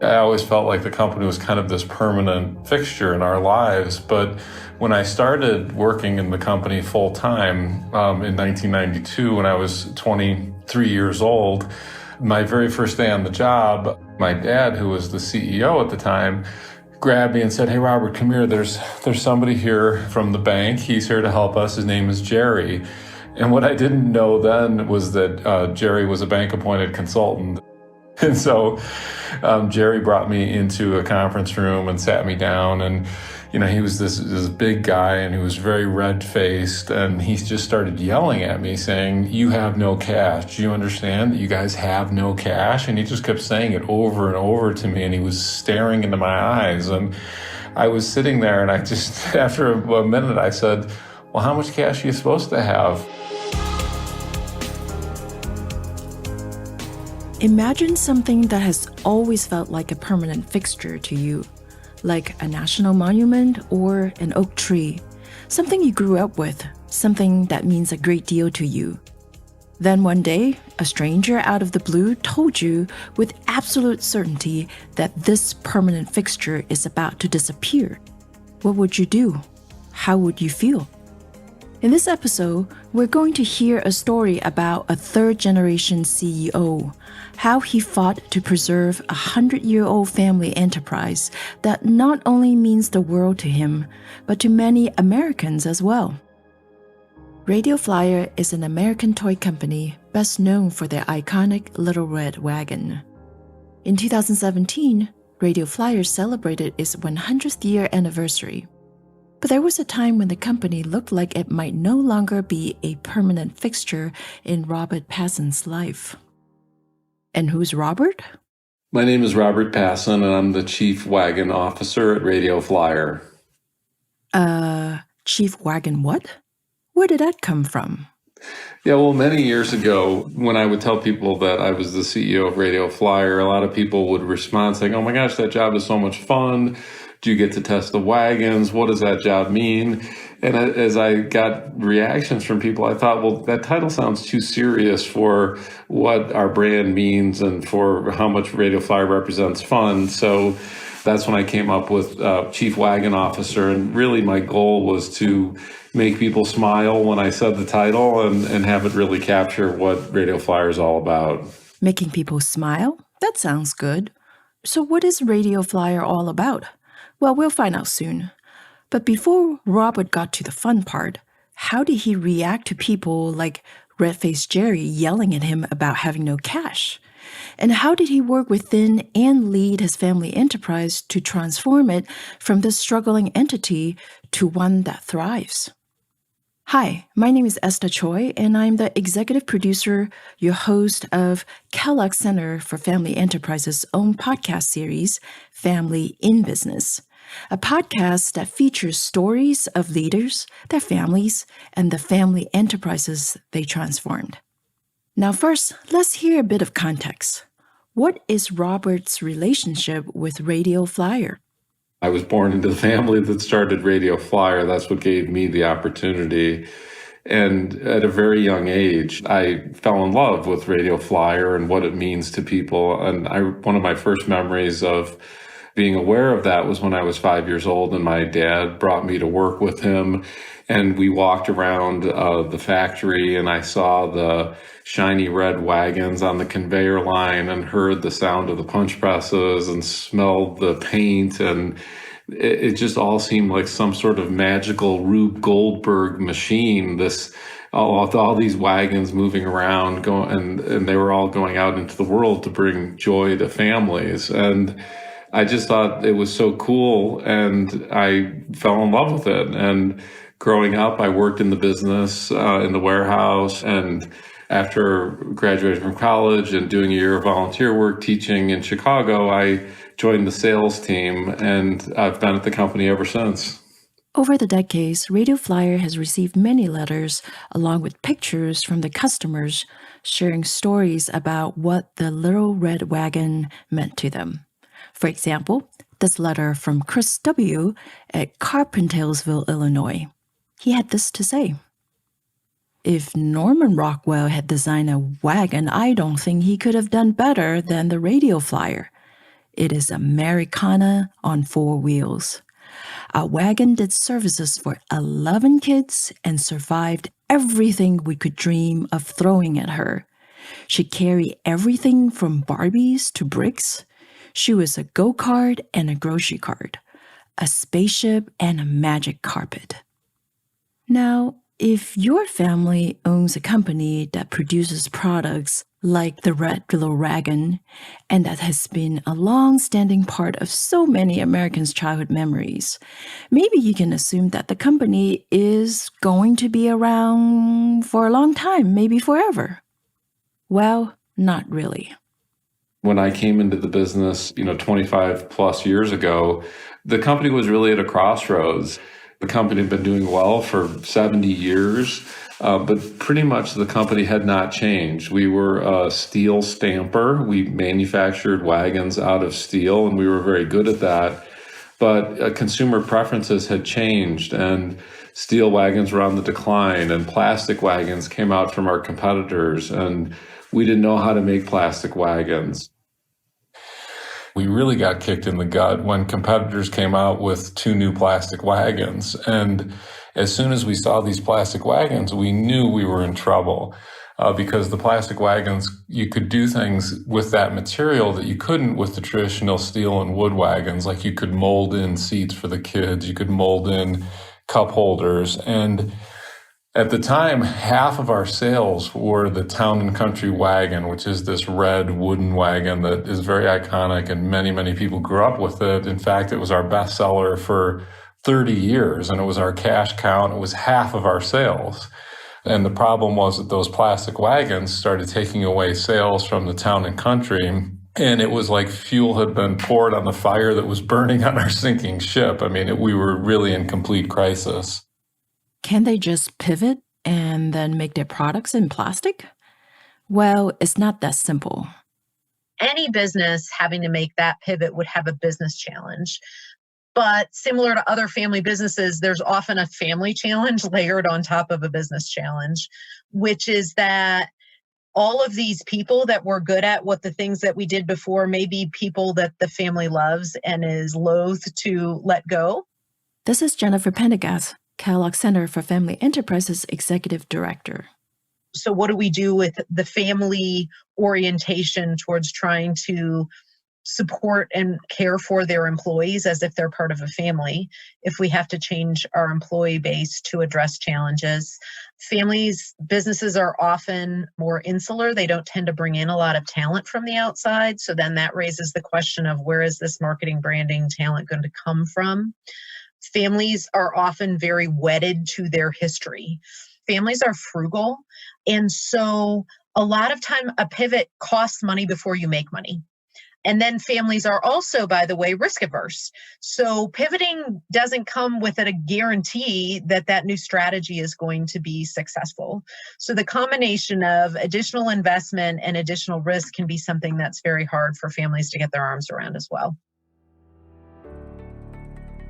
I always felt like the company was kind of this permanent fixture in our lives. But when I started working in the company full time in 1992, when I was 23 years old, my very first day on the job, my dad, who was the CEO at the time, grabbed me and said, "Hey, Robert, come here. There's somebody here from the bank. He's here to help us. His name is Jerry." And what I didn't know then was that Jerry was a bank-appointed consultant. And so Jerry brought me into a conference room and sat me down, and he was this big guy, and he was very red-faced, and he just started yelling at me saying, "You have no cash. Do you understand that you guys have no cash?" And he just kept saying it over and over to me, and he was staring into my eyes. And I was sitting there, and I just, after a minute, I said, "Well, how much cash are you supposed to have?" Imagine something that has always felt like a permanent fixture to you, like a national monument or an oak tree, something you grew up with, something that means a great deal to you. Then one day, a stranger out of the blue told you with absolute certainty that this permanent fixture is about to disappear. What would you do? How would you feel? In this episode, we're going to hear a story about a third-generation CEO, how he fought to preserve a 100-year-old family enterprise that not only means the world to him, but to many Americans as well. Radio Flyer is an American toy company best known for their iconic Little Red Wagon. In 2017, Radio Flyer celebrated its 100th year anniversary. But there was a time when the company looked like it might no longer be a permanent fixture in Robert Pasin's life. And who's Robert? My name is Robert Pasin, and I'm the Chief Wagon Officer at Radio Flyer. Chief Wagon what? Where did that come from? Yeah, well, many years ago, when I would tell people that I was the CEO of Radio Flyer, a lot of people would respond saying, "Oh my gosh, that job is so much fun. Do you get to test the wagons? What does that job mean?" And as I got reactions from people, I thought, well, that title sounds too serious for what our brand means and for how much Radio Flyer represents fun. So that's when I came up with Chief Wagon Officer. And really my goal was to make people smile when I said the title and have it really capture what Radio Flyer is all about. Making people smile? That sounds good. So what is Radio Flyer all about? Well, we'll find out soon. But before Robert got to the fun part, how did he react to people like red-faced Jerry yelling at him about having no cash? And how did he work within and lead his family enterprise to transform it from this struggling entity to one that thrives? Hi, my name is Esther Choi, and I'm the executive producer, your host of Kellogg Center for Family Enterprise's own podcast series, Family in Business, a podcast that features stories of leaders, their families, and the family enterprises they transformed. Now first, let's hear a bit of context. What is Robert's relationship with Radio Flyer? I was born into the family that started Radio Flyer. That's what gave me the opportunity. And at a very young age, I fell in love with Radio Flyer and what it means to people. And one of my first memories of being aware of that was when I was 5 years old, and my dad brought me to work with him. And we walked around the factory, and I saw the shiny red wagons on the conveyor line and heard the sound of the punch presses and smelled the paint. And it just all seemed like some sort of magical Rube Goldberg machine. All these wagons moving around, and they were all going out into the world to bring joy to families. And I just thought it was so cool, and I fell in love with it. And growing up, I worked in the business, in the warehouse, and after graduating from college and doing a year of volunteer work teaching in Chicago, I joined the sales team, and I've been at the company ever since. Over the decades, Radio Flyer has received many letters along with pictures from the customers sharing stories about what the Little Red Wagon meant to them. For example, this letter from Chris W. at Carpentersville, Illinois. He had this to say: "If Norman Rockwell had designed a wagon, I don't think he could have done better than the Radio Flyer. It is Americana on 4 wheels. Our wagon did services for 11 kids and survived everything we could dream of throwing at her. She carried everything from Barbies to bricks. She was a go-kart and a grocery cart, a spaceship and a magic carpet. Now, if your family owns a company that produces products like the red little wagon, and that has been a long-standing part of so many Americans' childhood memories, maybe you can assume that the company is going to be around for a long time, maybe forever. Well, not really. When I came into the business, 25 plus years ago, the company was really at a crossroads. The company had been doing well for 70 years, but pretty much the company had not changed. We were a steel stamper. We manufactured wagons out of steel, and we were very good at that. But consumer preferences had changed, and steel wagons were on the decline, and plastic wagons came out from our competitors, and we didn't know how to make plastic wagons. We really got kicked in the gut when competitors came out with 2 new plastic wagons. And as soon as we saw these plastic wagons, we knew we were in trouble because the plastic wagons, you could do things with that material that you couldn't with the traditional steel and wood wagons. Like you could mold in seats for the kids, you could mold in cup holders. And at the time, half of our sales were the Town and Country wagon, which is this red wooden wagon that is very iconic and many, many people grew up with it. In fact, it was our bestseller for 30 years and it was our cash cow. It was half of our sales. And the problem was that those plastic wagons started taking away sales from the Town and Country. And it was like fuel had been poured on the fire that was burning on our sinking ship. I mean, we were really in complete crisis. Can they just pivot and then make their products in plastic? Well, it's not that simple. Any business having to make that pivot would have a business challenge. But similar to other family businesses, there's often a family challenge layered on top of a business challenge, which is that all of these people that were good at what the things that we did before may be people that the family loves and is loath to let go. This is Jennifer Pendergast, Kellogg Center for Family Enterprises Executive Director. So what do we do with the family orientation towards trying to support and care for their employees as if they're part of a family if we have to change our employee base to address challenges? Businesses are often more insular. They don't tend to bring in a lot of talent from the outside. So then that raises the question of where is this marketing, branding talent going to come from? Families are often very wedded to their history. Families are frugal. And so a lot of time a pivot costs money before you make money. And then families are also, by the way, risk averse. So pivoting doesn't come with a guarantee that that new strategy is going to be successful. So the combination of additional investment and additional risk can be something that's very hard for families to get their arms around as well.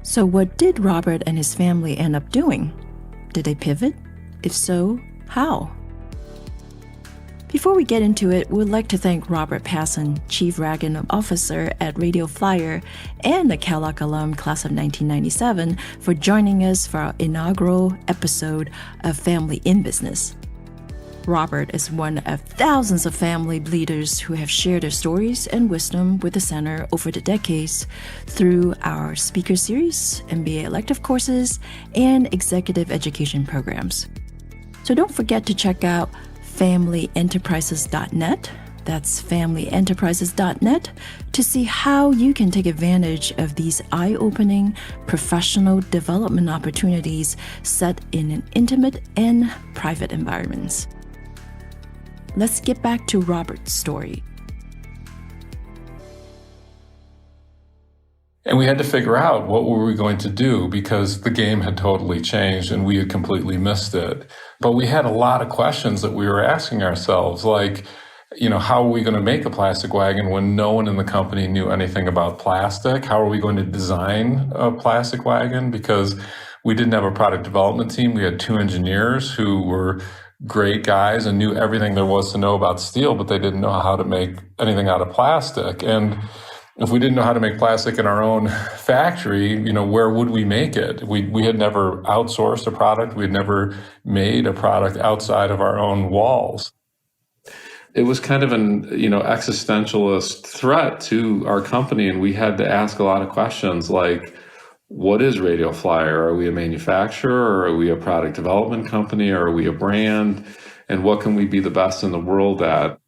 So what did Robert and his family end up doing? Did they pivot? If so, how? Before we get into it, we'd like to thank Robert Pasin, Chief Wagon Officer at Radio Flyer and a Kellogg alum class of 1997, for joining us for our inaugural episode of Family in Business. Robert is one of thousands of family leaders who have shared their stories and wisdom with the center over the decades through our speaker series, MBA elective courses, and executive education programs. So don't forget to check out familyenterprises.net. That's familyenterprises.net to see how you can take advantage of these eye-opening professional development opportunities set in an intimate and private environments. Let's get back to Robert's story. And we had to figure out what were we going to do because the game had totally changed and we had completely missed it. But we had a lot of questions that we were asking ourselves, like, how are we going to make a plastic wagon when no one in the company knew anything about plastic? How are we going to design a plastic wagon? Because we didn't have a product development team. We had 2 engineers who were great guys and knew everything there was to know about steel, but they didn't know how to make anything out of plastic. And If we didn't know how to make plastic in our own factory, where would we make it? We had never outsourced a product. We had never made a product outside of our own walls. It was kind of an, existentialist threat to our company. And we had to ask a lot of questions like, what is Radio Flyer? Are we a manufacturer, or are we a product development company, or are we a brand? And what can we be the best in the world at?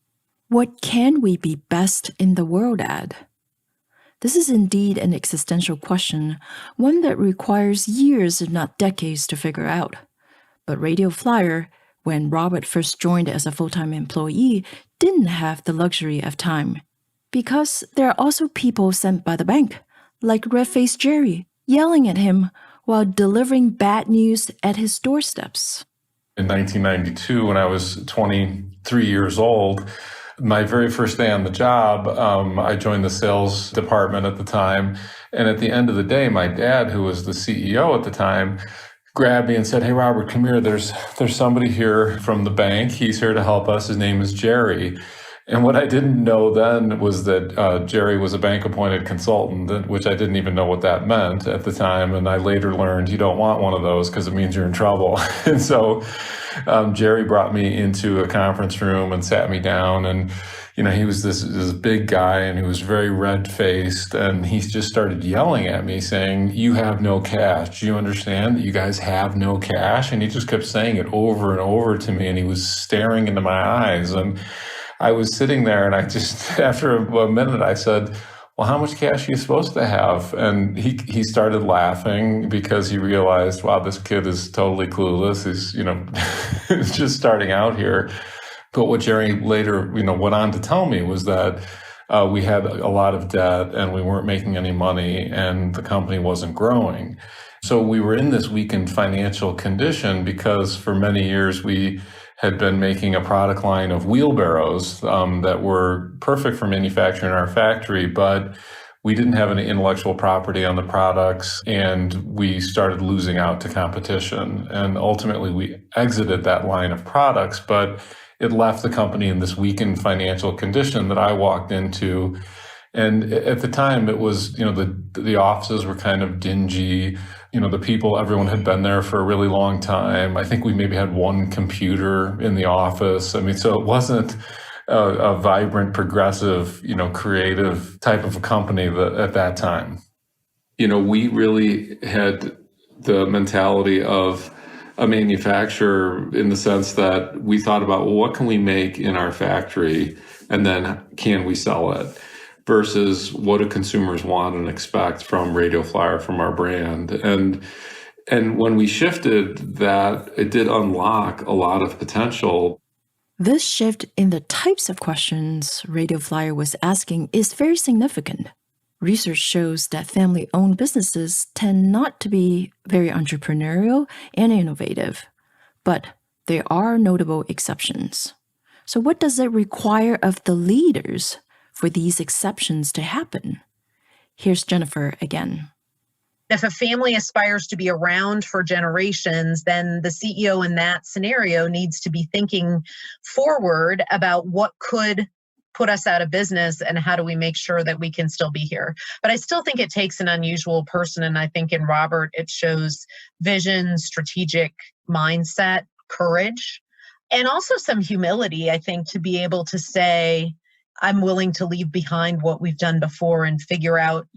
What can we be best in the world at? This is indeed an existential question, one that requires years, if not decades, to figure out. But Radio Flyer, when Robert first joined as a full-time employee, didn't have the luxury of time. Because there are also people sent by the bank, like red-faced Jerry, yelling at him while delivering bad news at his doorsteps. In 1992, when I was 23 years old, my very first day on the job, I joined the sales department at the time. And at the end of the day, my dad, who was the CEO at the time, grabbed me and said, "Hey, Robert, come here. There's somebody here from the bank. He's here to help us. His name is Jerry." And what I didn't know then was that Jerry was a bank-appointed consultant, which I didn't even know what that meant at the time. And I later learned you don't want one of those because it means you're in trouble. And so Jerry brought me into a conference room and sat me down. And, he was this big guy, and he was very red-faced. And he just started yelling at me saying, "You have no cash. Do you understand that you guys have no cash?" And he just kept saying it over and over to me. And he was staring into my eyes. And I was sitting there, and I just, after a minute, I said, "Well, how much cash are you supposed to have?" And he started laughing because he realized, wow, this kid is totally clueless. He's, just starting out here. But what Jerry later, went on to tell me was that we had a lot of debt, and we weren't making any money, and the company wasn't growing. So we were in this weakened financial condition because for many years we had been making a product line of wheelbarrows that were perfect for manufacturing in our factory, but we didn't have any intellectual property on the products, and we started losing out to competition. And ultimately, we exited that line of products, but it left the company in this weakened financial condition that I walked into. And at the time, it was, the offices were kind of dingy. The people, everyone had been there for a really long time. I think we maybe had one computer in the office. I mean, so it wasn't a vibrant, progressive, creative type of a company at that time. We really had the mentality of a manufacturer in the sense that we thought about, well, what can we make in our factory, and then can we sell it? Versus what do consumers want and expect from Radio Flyer, from our brand. And when we shifted that, it did unlock a lot of potential. This shift in the types of questions Radio Flyer was asking is very significant. Research shows that family-owned businesses tend not to be very entrepreneurial and innovative, but there are notable exceptions. So what does it require of the leaders for these exceptions to happen? Here's Jennifer again. If a family aspires to be around for generations, then the CEO in that scenario needs to be thinking forward about what could put us out of business and how do we make sure that we can still be here. But I still think it takes an unusual person. And I think in Robert, it shows vision, strategic mindset, courage, and also some humility, I think, to be able to say, I'm willing to leave behind what we've done before and figure out,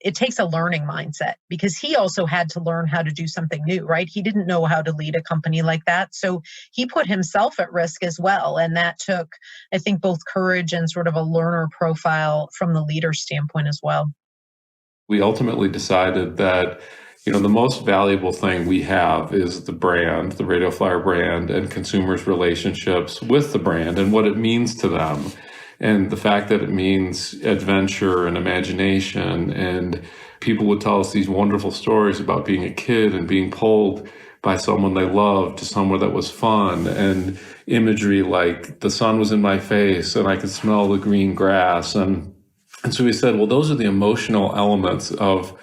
it takes a learning mindset, because he also had to learn how to do something new, right? He didn't know how to lead a company like that. So he put himself at risk as well. And that took, I think, both courage and sort of a learner profile from the leader standpoint as well. We ultimately decided that, the most valuable thing we have is the brand, the Radio Flyer brand, and consumers' relationships with the brand and what it means to them. And the fact that it means adventure and imagination, and people would tell us these wonderful stories about being a kid and being pulled by someone they loved to somewhere that was fun, and imagery like the sun was in my face and I could smell the green grass. And so we said, well, those are the emotional elements of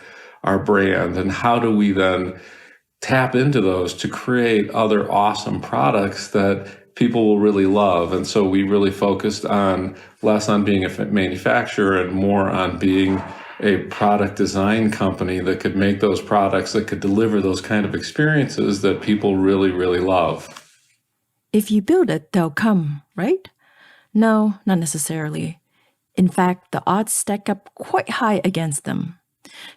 our brand, and how do we then tap into those to create other awesome products that people will really love. And so we really focused on less on being a manufacturer and more on being a product design company that could make those products that could deliver those kind of experiences that people really, really love. If you build it, they'll come, right? No, not necessarily. In fact, the odds stack up quite high against them.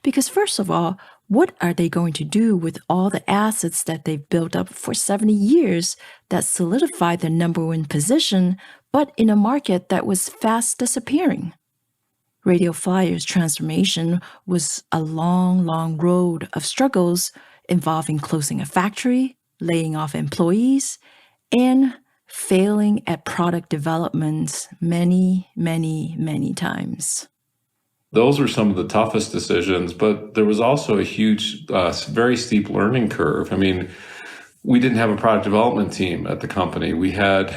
Because first of all, what are they going to do with all the assets that they've built up for 70 years that solidified their number one position, but in a market that was fast disappearing? Radio Flyer's transformation was a long, long road of struggles involving closing a factory, laying off employees, and failing at product development many, many, many times. Those were some of the toughest decisions, but there was also a huge, very steep learning curve. I mean, we didn't have a product development team at the company. We had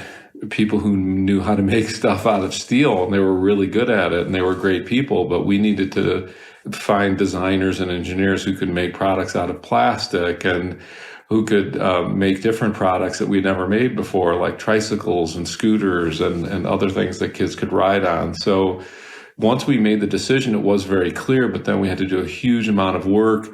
people who knew how to make stuff out of steel, and they were really good at it, and they were great people, but we needed to find designers and engineers who could make products out of plastic and who could make different products that we'd never made before, like tricycles and scooters and other things that kids could ride on. So once we made the decision, it was very clear, but then we had to do a huge amount of work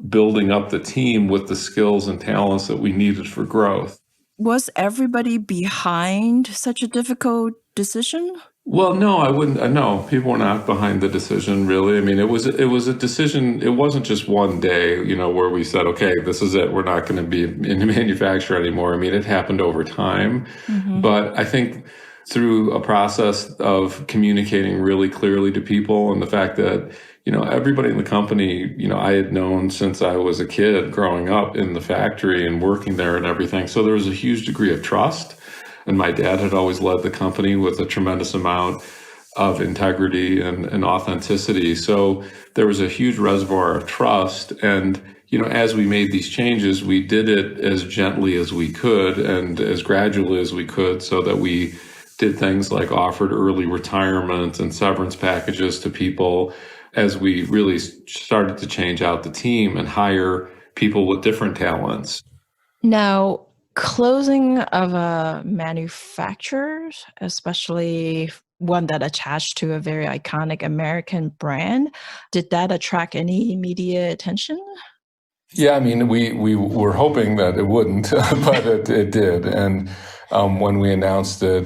building up the team with the skills and talents that we needed for growth. Was everybody behind such a difficult decision? Well, no, I wouldn't. No, people were not behind the decision, really. I mean, it was a decision. It wasn't just one day, where we said, okay, this is it. We're not going to be in manufacture anymore. I mean, it happened over time. Mm-hmm. But I think through a process of communicating really clearly to people and the fact that, everybody in the company, I had known since I was a kid growing up in the factory and working there and everything. So there was a huge degree of trust. And my dad had always led the company with a tremendous amount of integrity and authenticity. So there was a huge reservoir of trust. And, as we made these changes, we did it as gently as we could and as gradually as we could so that we did things like offered early retirement and severance packages to people as we really started to change out the team and hire people with different talents. Now, closing of a manufacturer, especially one that attached to a very iconic American brand, did that attract any media attention? Yeah, I mean, we were hoping that it wouldn't, but it did. And when we announced it,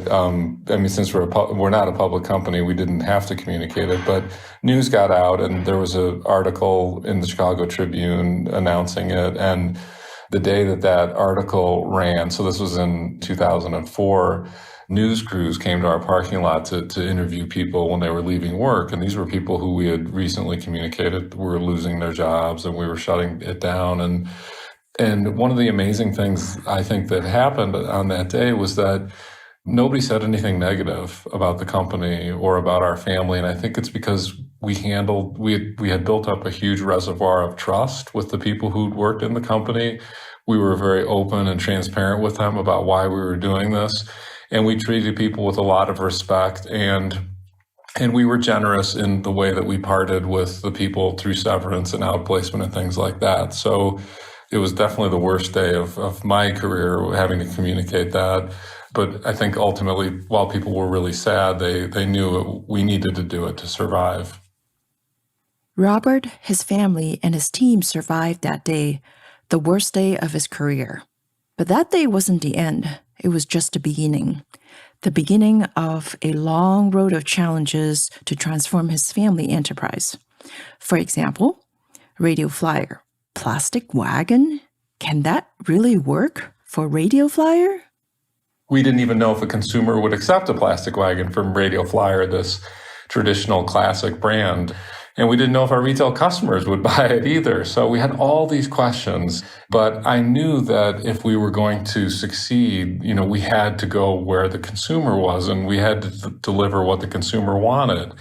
since we're not a public company, we didn't have to communicate it, but news got out and there was an article in the Chicago Tribune announcing it. And the day that article ran, so this was in 2004, news crews came to our parking lot to interview people when they were leaving work. And these were people who we had recently communicated were losing their jobs and we were shutting it down. And one of the amazing things I think that happened on that day was that nobody said anything negative about the company or about our family. And I think it's because we had built up a huge reservoir of trust with the people who'd worked in the company. We were very open and transparent with them about why we were doing this. And we treated people with a lot of respect and we were generous in the way that we parted with the people through severance and outplacement and things like that. So it was definitely the worst day of my career having to communicate that. But I think ultimately, while people were really sad, they knew we needed to do it to survive. Robert, his family, and his team survived that day, the worst day of his career. But that day wasn't the end. It was just the beginning of a long road of challenges to transform his family enterprise. For example, Radio Flyer, plastic wagon? Can that really work for Radio Flyer? We didn't even know if a consumer would accept a plastic wagon from Radio Flyer, this traditional classic brand. And we didn't know if our retail customers would buy it either. So we had all these questions. But I knew that if we were going to succeed, we had to go where the consumer was and we had to deliver what the consumer wanted.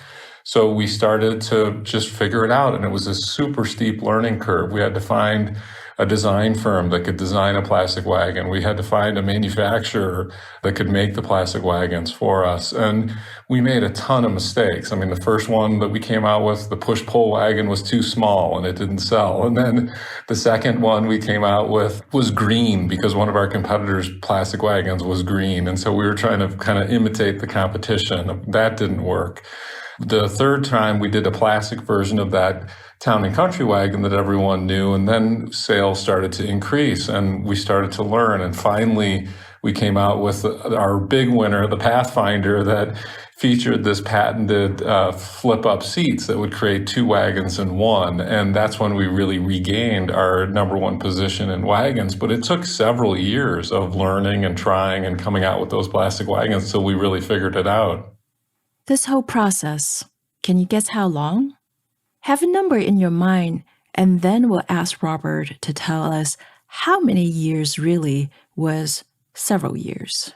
So we started to just figure it out. And it was a super steep learning curve. We had to find a design firm that could design a plastic wagon. We had to find a manufacturer that could make the plastic wagons for us. And we made a ton of mistakes. I mean, the first one that we came out with, the push-pull wagon, was too small and it didn't sell. And then the second one we came out with was green because one of our competitors' plastic wagons was green. And so we were trying to kind of imitate the competition. That didn't work. The third time we did a plastic version of that town and country wagon that everyone knew, and then sales started to increase and we started to learn. And finally, we came out with our big winner, the Pathfinder, that featured this patented flip-up seats that would create two wagons in one. And that's when we really regained our number one position in wagons. But it took several years of learning and trying and coming out with those plastic wagons until we really figured it out. This whole process, can you guess how long? Have a number in your mind, and then we'll ask Robert to tell us how many years really was several years.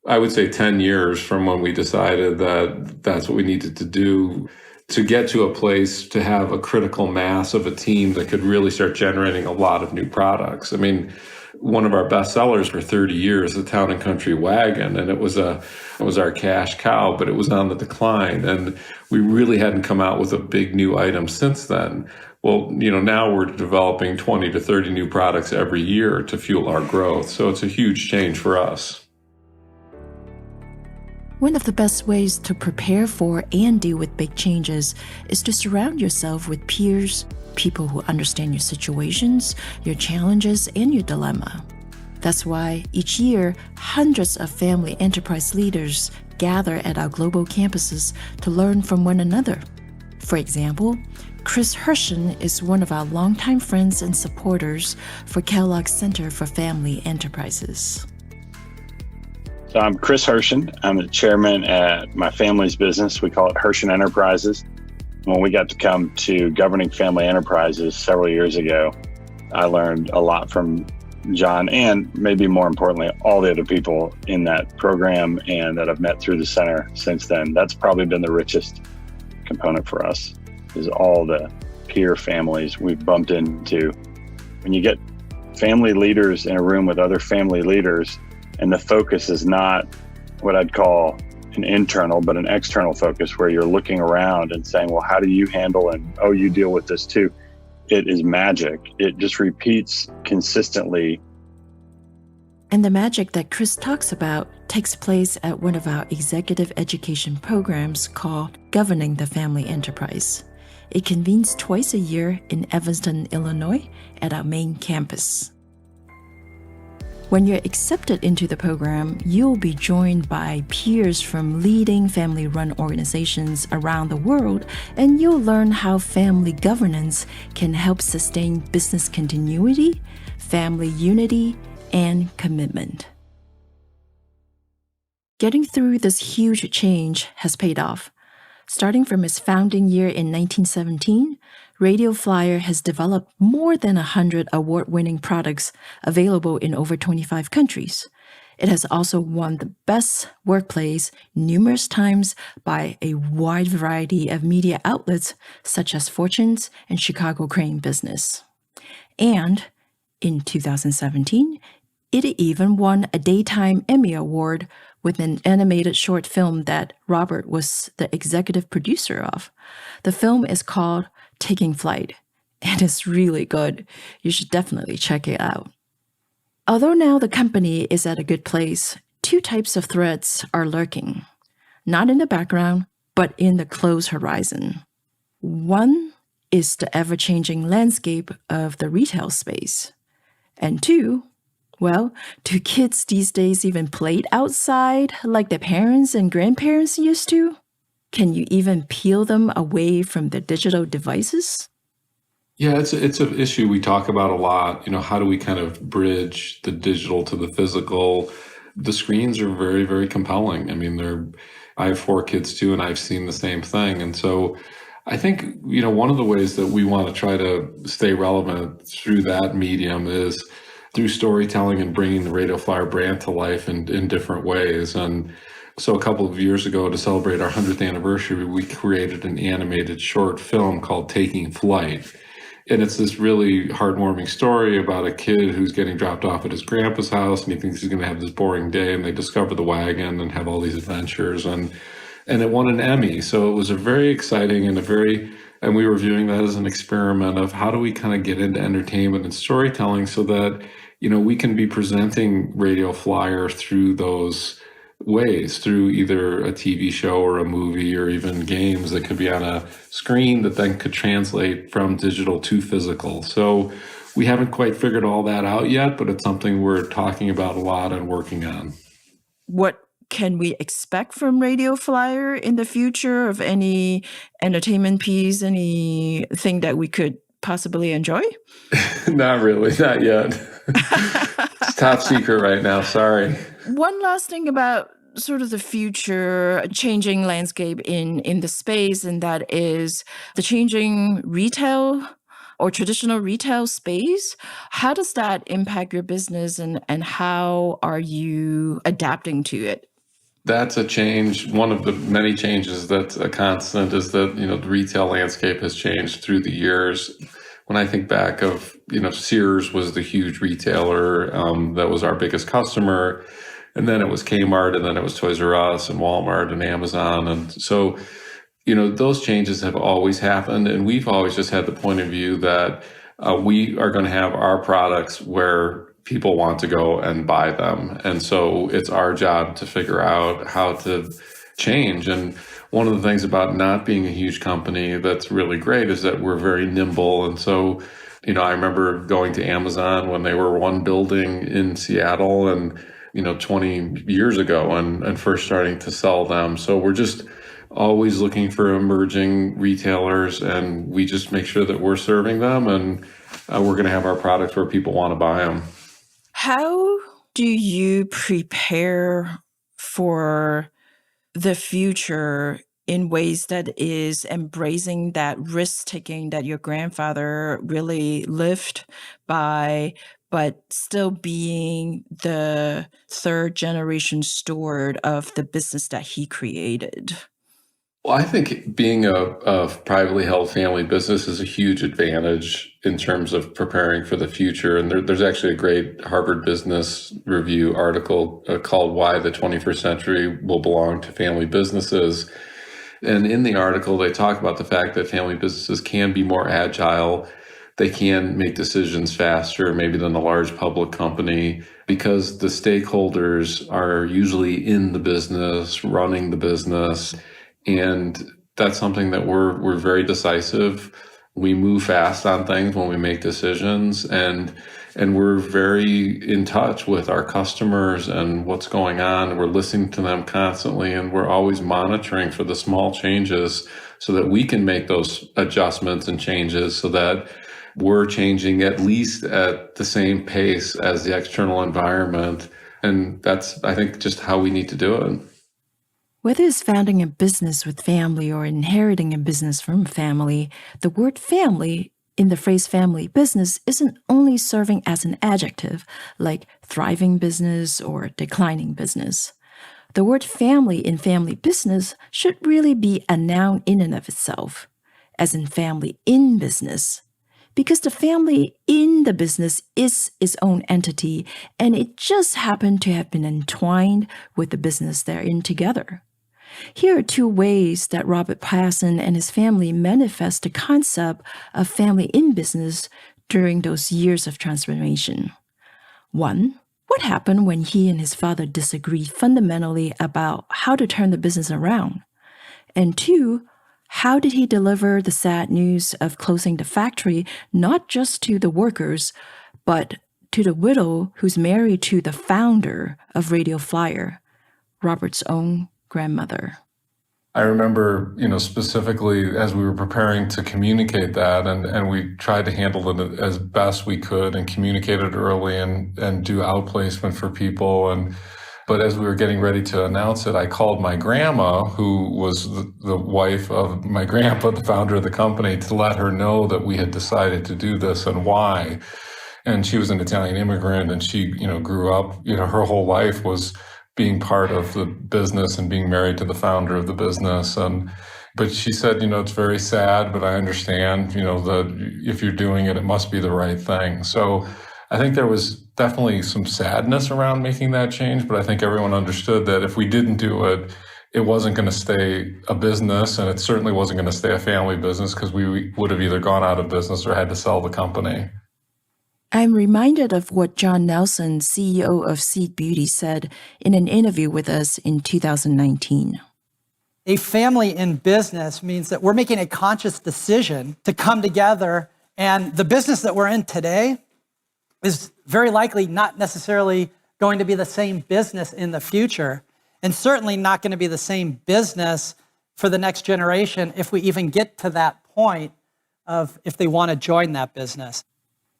I would say 10 years from when we decided that that's what we needed to do to get to a place to have a critical mass of a team that could really start generating a lot of new products. I mean, one of our best sellers for 30 years, the Town and Country Wagon, and it was our cash cow, but it was on the decline. And we really hadn't come out with a big new item since then. Well, now we're developing 20 to 30 new products every year to fuel our growth. So it's a huge change for us. One of the best ways to prepare for and deal with big changes is to surround yourself with peers, people who understand your situations, your challenges, and your dilemma. That's why each year, hundreds of family enterprise leaders gather at our global campuses to learn from one another. For example, Chris Hershen is one of our longtime friends and supporters for Kellogg Center for Family Enterprises. So I'm Chris Hershen. I'm the chairman at my family's business. We call it Hershen Enterprises. When we got to come to governing family enterprises several years ago, I learned a lot from John and maybe more importantly, all the other people in that program and that I've met through the center since then. That's probably been the richest component for us, is all the peer families we've bumped into. When you get family leaders in a room with other family leaders, and the focus is not what I'd call an internal, but an external focus where you're looking around and saying, well, how do you handle and, oh, you deal with this too. It is magic. It just repeats consistently. And the magic that Chris talks about takes place at one of our executive education programs called Governing the Family Enterprise. It convenes twice a year in Evanston, Illinois at our main campus. When you're accepted into the program, you'll be joined by peers from leading family-run organizations around the world, and you'll learn how family governance can help sustain business continuity, family unity, and commitment. Getting through this huge change has paid off. Starting from its founding year in 1917, Radio Flyer has developed more than 100 award-winning products available in over 25 countries. It has also won the Best Workplace numerous times by a wide variety of media outlets such as Fortune's and Chicago Crane Business. And in 2017, it even won a Daytime Emmy Award with an animated short film that Robert was the executive producer of. The film is called Taking Flight, and it's really good. You should definitely check it out. Although now the company is at a good place, two types of threats are lurking. Not in the background, but in the close horizon. One is the ever-changing landscape of the retail space. And two, well, do kids these days even play outside like their parents and grandparents used to? Can you even peel them away from their digital devices? Yeah, it's an issue we talk about a lot. How do we kind of bridge the digital to the physical? The screens are very, very compelling. I mean, I have 4 kids too, and I've seen the same thing. And so I think, one of the ways that we want to try to stay relevant through that medium is through storytelling and bringing the Radio Flyer brand to life in different ways. And so a couple of years ago, to celebrate our 100th anniversary, we created an animated short film called Taking Flight. And it's this really heartwarming story about a kid who's getting dropped off at his grandpa's house, and he thinks he's going to have this boring day, and they discover the wagon and have all these adventures. And it won an Emmy. So it was a very exciting and we were viewing that as an experiment of how do we kind of get into entertainment and storytelling so that, we can be presenting Radio Flyer through those ways, through either a TV show or a movie or even games that could be on a screen that then could translate from digital to physical. So we haven't quite figured all that out yet, but it's something we're talking about a lot and working on. What can we expect from Radio Flyer in the future of any entertainment piece, anything that we could possibly enjoy? Not really, not yet. It's top secret right now, sorry. One last thing about sort of the future changing landscape in the space, and that is the changing retail or traditional retail space. How does that impact your business, and how are you adapting to it? That's a change. One of the many changes that's a constant is that, the retail landscape has changed through the years. When I think back of, Sears was the huge retailer that was our biggest customer. And then it was Kmart, and then it was Toys R Us and Walmart and Amazon. And so, those changes have always happened. And we've always just had the point of view that we are going to have our products where people want to go and buy them. And so it's our job to figure out how to change. And one of the things about not being a huge company that's really great is that we're very nimble. And so, I remember going to Amazon when they were one building in Seattle and, 20 years ago and first starting to sell them. So we're just always looking for emerging retailers, and we just make sure that we're serving them, and we're going to have our products where people want to buy them. How do you prepare for the future in ways that is embracing that risk-taking that your grandfather really lived by, but still being the third generation steward of the business that he created? Well, I think being a privately held family business is a huge advantage in terms of preparing for the future. And there's actually a great Harvard Business Review article called Why the 21st Century Will Belong to Family Businesses. And in the article, they talk about the fact that family businesses can be more agile. They can make decisions faster, maybe than a large public company, because the stakeholders are usually in the business, running the business. And that's something that we're very decisive. We move fast on things when we make decisions, and we're very in touch with our customers and what's going on. We're listening to them constantly, and we're always monitoring for the small changes so that we can make those adjustments and changes so that we're changing at least at the same pace as the external environment. And that's, I think, just how we need to do it. Whether it's founding a business with family or inheriting a business from family, the word family in the phrase family business isn't only serving as an adjective like thriving business or declining business. The word family in family business should really be a noun in and of itself, as in family in business, because the family in the business is its own entity, and it just happened to have been entwined with the business they're in together. Here are two ways that Robert Pasin and his family manifest the concept of family in business during those years of transformation. One, what happened when he and his father disagreed fundamentally about how to turn the business around? And two, how did he deliver the sad news of closing the factory not just to the workers, but to the widow who's married to the founder of Radio Flyer, Robert's own grandmother? I remember, specifically as we were preparing to communicate that, and we tried to handle it as best we could and communicate it early and do outplacement for people. But as we were getting ready to announce it, I called my grandma, who was the wife of my grandpa, the founder of the company, to let her know that we had decided to do this and why. And she was an Italian immigrant, and she, grew up, her whole life was being part of the business and being married to the founder of the business. And But she said, it's very sad, but I understand, that if you're doing it, it must be the right thing. So I think there was definitely some sadness around making that change, but I think everyone understood that if we didn't do it, it wasn't going to stay a business, and it certainly wasn't going to stay a family business because we would have either gone out of business or had to sell the company. I'm reminded of what John Nelson, CEO of Seed Beauty, said in an interview with us in 2019. A family in business means that we're making a conscious decision to come together, and the business that we're in today is very likely not necessarily going to be the same business in the future, and certainly not going to be the same business for the next generation if we even get to that point of if they want to join that business.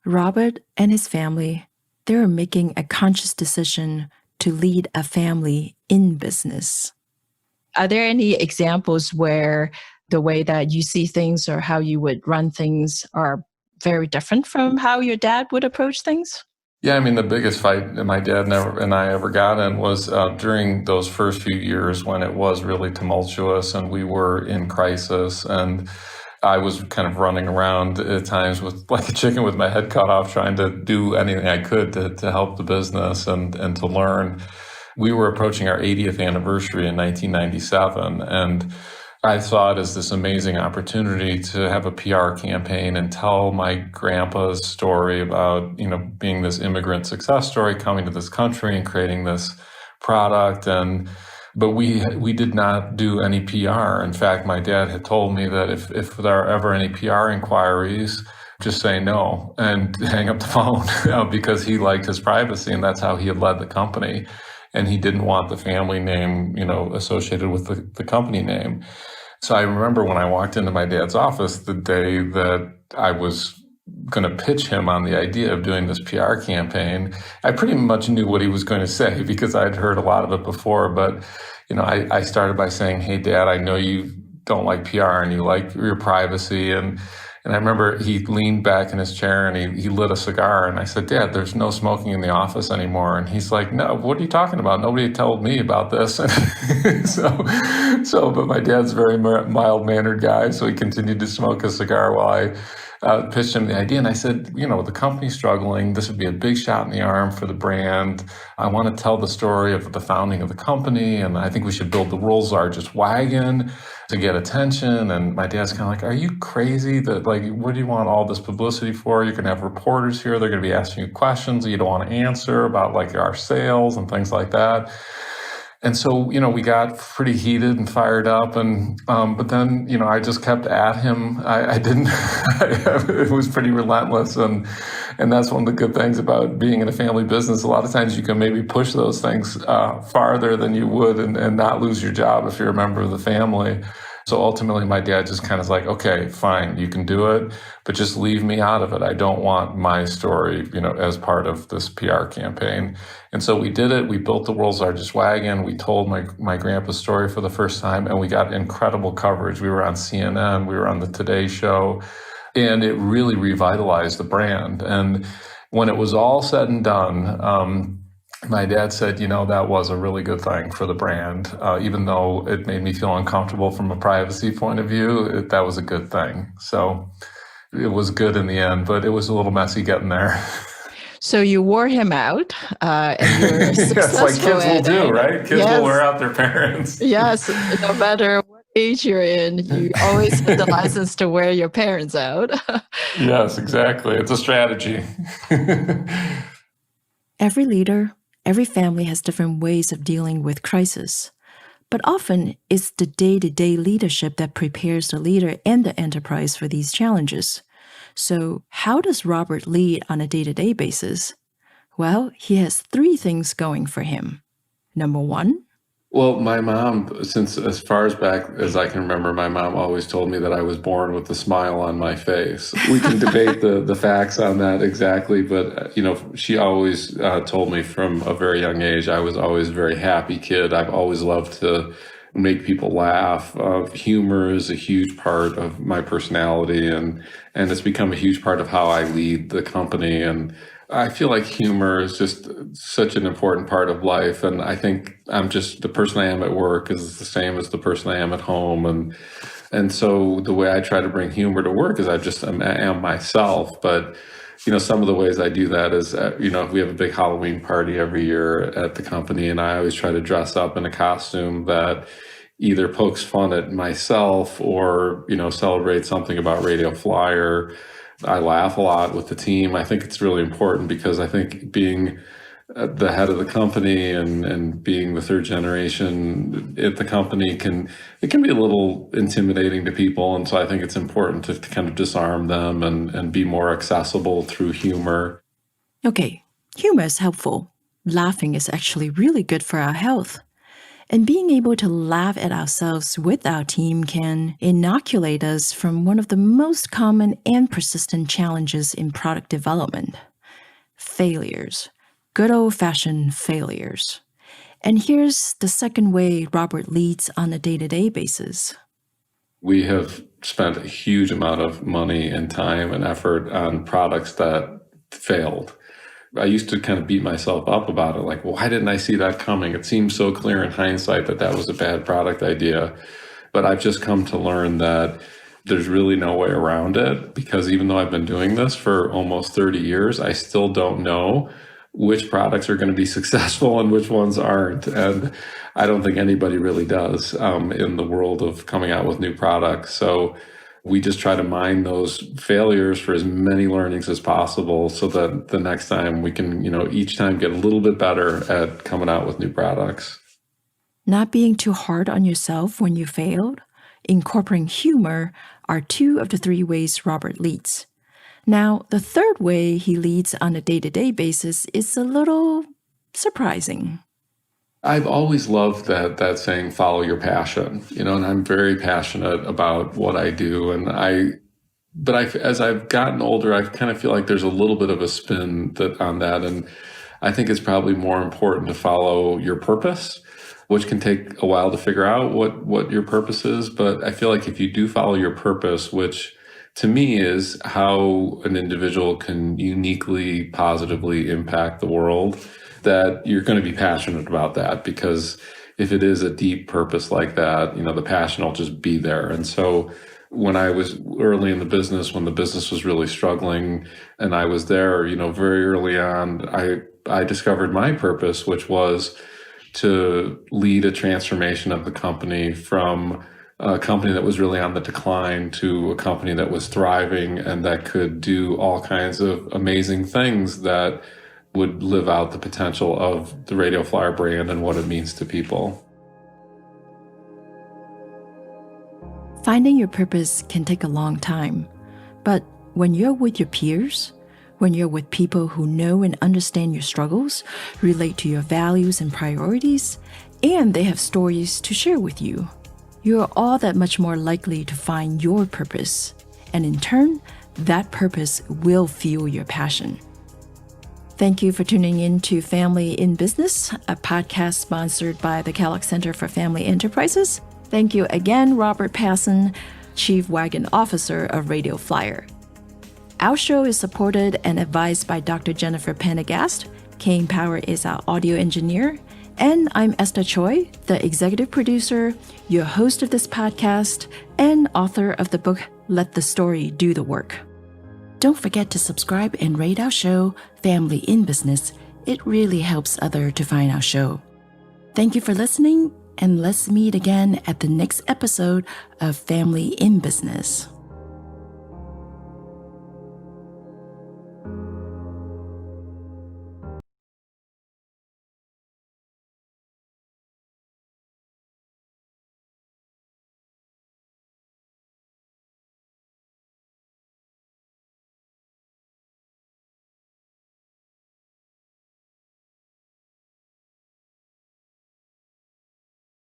Robert and his family, they're making a conscious decision to lead a family in business. Are there any examples where the way that you see things or how you would run things are very different from how your dad would approach things? Yeah, the biggest fight that my dad and I ever got in was during those first few years when it was really tumultuous and we were in crisis, and I was kind of running around at times with like a chicken with my head cut off, trying to do anything I could to help the business and to learn. We were approaching our 80th anniversary in 1997, and I saw it as this amazing opportunity to have a PR campaign and tell my grandpa's story about, being this immigrant success story, coming to this country and creating this product. But we did not do any PR. In fact, my dad had told me that if there are ever any PR inquiries, just say no and hang up the phone because he liked his privacy, and that's how he had led the company. And he didn't want the family name, associated with the company name. So I remember when I walked into my dad's office the day that I was going to pitch him on the idea of doing this PR campaign, I pretty much knew what he was going to say because I'd heard a lot of it before. But, I started by saying, "Hey, Dad, I know you don't like PR and you like your privacy." And I remember he leaned back in his chair and he lit a cigar. And I said, "Dad, there's no smoking in the office anymore." And he's like, "No, what are you talking about? Nobody told me about this." But my dad's a very mild-mannered guy, so he continued to smoke a cigar while I pitched him the idea. And I said, the company's struggling. This would be a big shot in the arm for the brand. I want to tell the story of the founding of the company, and I think we should build the world's largest wagon to get attention. And my dad's kind of like, "Are you crazy? What do you want all this publicity for? You're going to have reporters here. They're going to be asking you questions that you don't want to answer about our sales and things like that." And so, we got pretty heated and fired up, and but then, I just kept at him. I didn't. It was pretty relentless, and that's one of the good things about being in a family business. A lot of times, you can maybe push those things farther than you would, and not lose your job if you're a member of the family. So ultimately, my dad just kind of like, "Okay, fine, you can do it, but just leave me out of it. I don't want my story, as part of this PR campaign." And so we did it. We built the world's largest wagon. We told my grandpa's story for the first time, and we got incredible coverage. We were on CNN. We were on the Today Show, and it really revitalized the brand. And when it was all said and done, my dad said, that was a really good thing for the brand. Even though it made me feel uncomfortable from a privacy point of view, that was a good thing. So it was good in the end, but it was a little messy getting there. So you wore him out, and you were It's successful. like kids will do, right? Kids Yes. will wear out their parents. Yes, no matter what age you're in, you always have the license to wear your parents out. Yes, exactly. It's a strategy. Every leader, every family has different ways of dealing with crisis. But often, it's the day-to-day leadership that prepares the leader and the enterprise for these challenges. So how does Robert lead on a day-to-day basis? Well, he has 3 things going for him. Number 1, Well, my mom, since as far as back as I can remember, my mom always told me that I was born with a smile on my face. We can debate the facts on that exactly, but she always told me from a very young age I was always a very happy kid. I've always loved to make people laugh. Humor is a huge part of my personality, and it's become a huge part of how I lead the company. And I feel like humor is just such an important part of life. And I think I'm just the person I am at work is the same as the person I am at home. And And so the way I try to bring humor to work is I am myself. But, some of the ways I do that is, we have a big Halloween party every year at the company, and I always try to dress up in a costume that either pokes fun at myself or, celebrates something about Radio Flyer. I laugh a lot with the team. I think it's really important because I think being the head of the company and being the third generation at the company can be a little intimidating to people. And so I think it's important to kind of disarm them and be more accessible through humor. Okay, humor is helpful. Laughing is actually really good for our health. And being able to laugh at ourselves with our team can inoculate us from one of the most common and persistent challenges in product development: failures. Good old-fashioned failures. And here's the second way Robert leads on a day-to-day basis. We have spent a huge amount of money and time and effort on products that failed. I used to kind of beat myself up about it, like, why didn't I see that coming? It seems so clear in hindsight that was a bad product idea. But I've just come to learn that there's really no way around it, because even though I've been doing this for almost 30 years, I still don't know which products are going to be successful and which ones aren't. And I don't think anybody really does in the world of coming out with new products. So we just try to mine those failures for as many learnings as possible so that the next time we can, each time get a little bit better at coming out with new products. Not being too hard on yourself when you failed, incorporating humor are two of the three ways Robert leads. Now, the third way he leads on a day-to-day basis is a little surprising. I've always loved that saying, follow your passion, and I'm very passionate about what I do. But as I've gotten older, I kind of feel like there's a little bit of a spin on that. And I think it's probably more important to follow your purpose, which can take a while to figure out what your purpose is. But I feel like if you do follow your purpose, which to me is how an individual can uniquely, positively impact the world, that you're going to be passionate about that, because if it is a deep purpose like that, the passion will just be there. And so when I was early in the business, when the business was really struggling and I was there, very early on, I discovered my purpose, which was to lead a transformation of the company from a company that was really on the decline to a company that was thriving and that could do all kinds of amazing things that would live out the potential of the Radio Flyer brand and what it means to people. Finding your purpose can take a long time, but when you're with your peers, when you're with people who know and understand your struggles, relate to your values and priorities, and they have stories to share with you, you're all that much more likely to find your purpose. And in turn, that purpose will fuel your passion. Thank you for tuning in to Family in Business, a podcast sponsored by the Kellogg Center for Family Enterprises. Thank you again, Robert Pasin, Chief Wagon Officer of Radio Flyer. Our show is supported and advised by Dr. Jennifer Pendergast. Kane Power is our audio engineer. And I'm Esther Choi, the executive producer, your host of this podcast, and author of the book, Let the Story Do the Work. Don't forget to subscribe and rate our show, Family in Business. It really helps others to find our show. Thank you for listening, and let's meet again at the next episode of Family in Business.